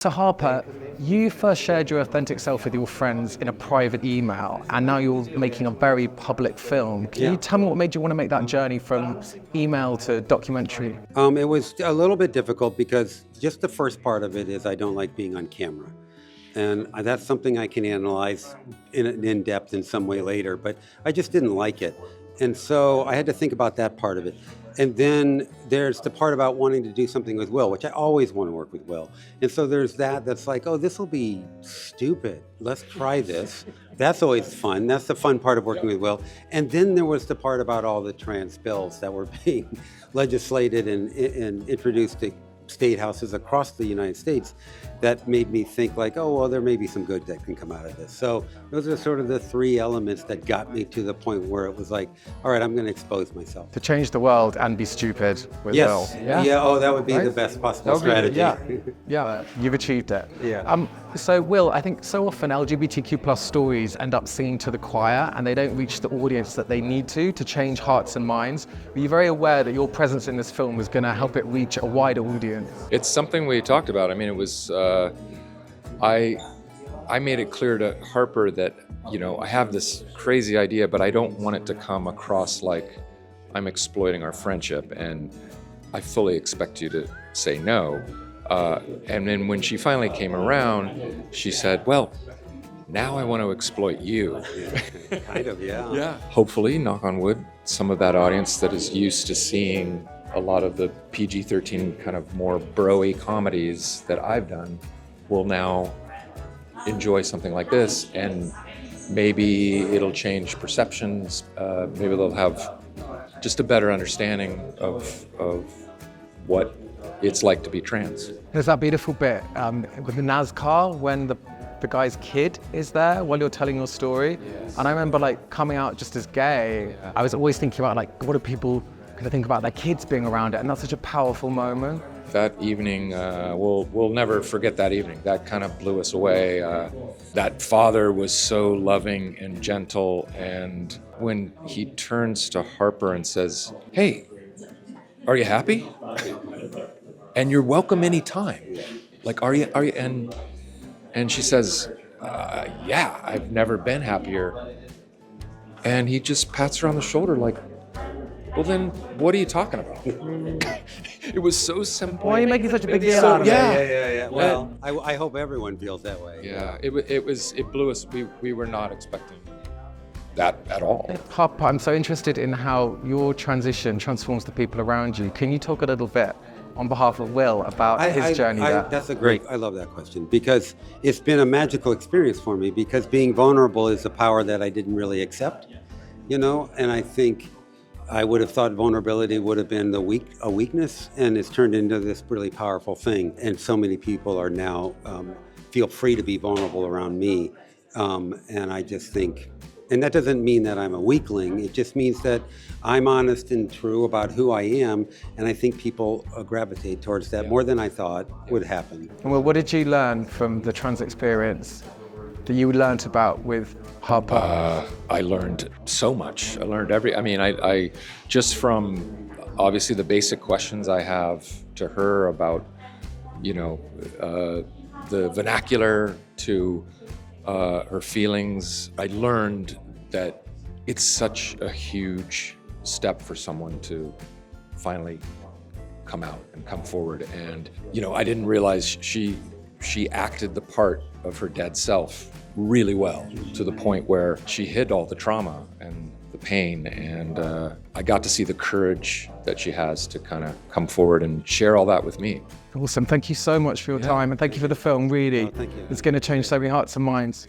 So Harper, you first shared your authentic self with your friends in a private email, and now you're making a very public film. Can you tell me what made you want to make that journey from email to documentary? It was a little bit difficult because just the first part of it is I don't like being on camera. And that's something I can analyze in depth in some way later, but I just didn't like it. And so I had to think about that part of it. And then there's the part about wanting to do something with Will, which I always want to work with Will. And so there's that's like, oh, this will be stupid. Let's try this. That's always fun. That's the fun part of working with Will. And then there was the part about all the trans bills that were being legislated and introduced to state houses across the United States that made me think like, oh, well, there may be some good that can come out of this. So those are sort of the three elements that got me to the point where it was like, all right, I'm going to expose myself. To change the world and be stupid with Will. Yeah, oh, that would be the best possible strategy. Yeah, you've achieved it. Yeah. So Will, I think so often LGBTQ plus stories end up singing to the choir and they don't reach the audience that they need to change hearts and minds. Were you very aware that your presence in this film was going to help it reach a wider audience? It's something we talked about. I mean, it was, I made it clear to Harper that, I have this crazy idea, but I don't want it to come across like I'm exploiting our friendship, and I fully expect you to say no. And then when she finally came around, she said, well, now I want to exploit you. Kind of, yeah. Yeah. Hopefully, knock on wood, some of that audience that is used to seeing a lot of the PG-13 kind of more bro-y comedies that I've done will now enjoy something like this, and maybe it'll change perceptions. Maybe they'll have just a better understanding of what it's like to be trans. There's that beautiful bit with the NASCAR when the guy's kid is there while you're telling your story. Yes. And I remember coming out just as gay. I was always thinking about what do people kind of think about their kids being around it, and that's such a powerful moment. That evening, we'll never forget that evening. That kind of blew us away. That father was so loving and gentle, and when he turns to Harper and says, "Hey, are you happy? And you're welcome anytime. Are you?" And she says, "Yeah, I've never been happier." And he just pats her on the shoulder like, well, then what are you talking about? It was so simple. Why are you making such a big deal out of it? Yeah. Well, I hope everyone feels that way. Yeah, it blew us. We were not expecting that at all. Harper, I'm so interested in how your transition transforms the people around you. Can you talk a little bit on behalf of Will about his journey there? I love that question, because it's been a magical experience for me, because being vulnerable is a power that I didn't really accept, and I think I would have thought vulnerability would have been a weakness, and it's turned into this really powerful thing. And so many people are now feel free to be vulnerable around me, and I just think, and that doesn't mean that I'm a weakling. It just means that I'm honest and true about who I am, and I think people gravitate towards that more than I thought would happen. Well, what did you learn from the trans experience that you learned about with Harper? I learned so much. I learned I just from obviously the basic questions I have to her about, the vernacular to her feelings. I learned that it's such a huge step for someone to finally come out and come forward. And, I didn't realize she acted the part of her dead self really well, to the point where she hid all the trauma and the pain, and I got to see the courage that she has to kind of come forward and share all that with me. Awesome. Thank you so much for your time, and thank you for the film. Really, thank you. It's going to change so many hearts and minds.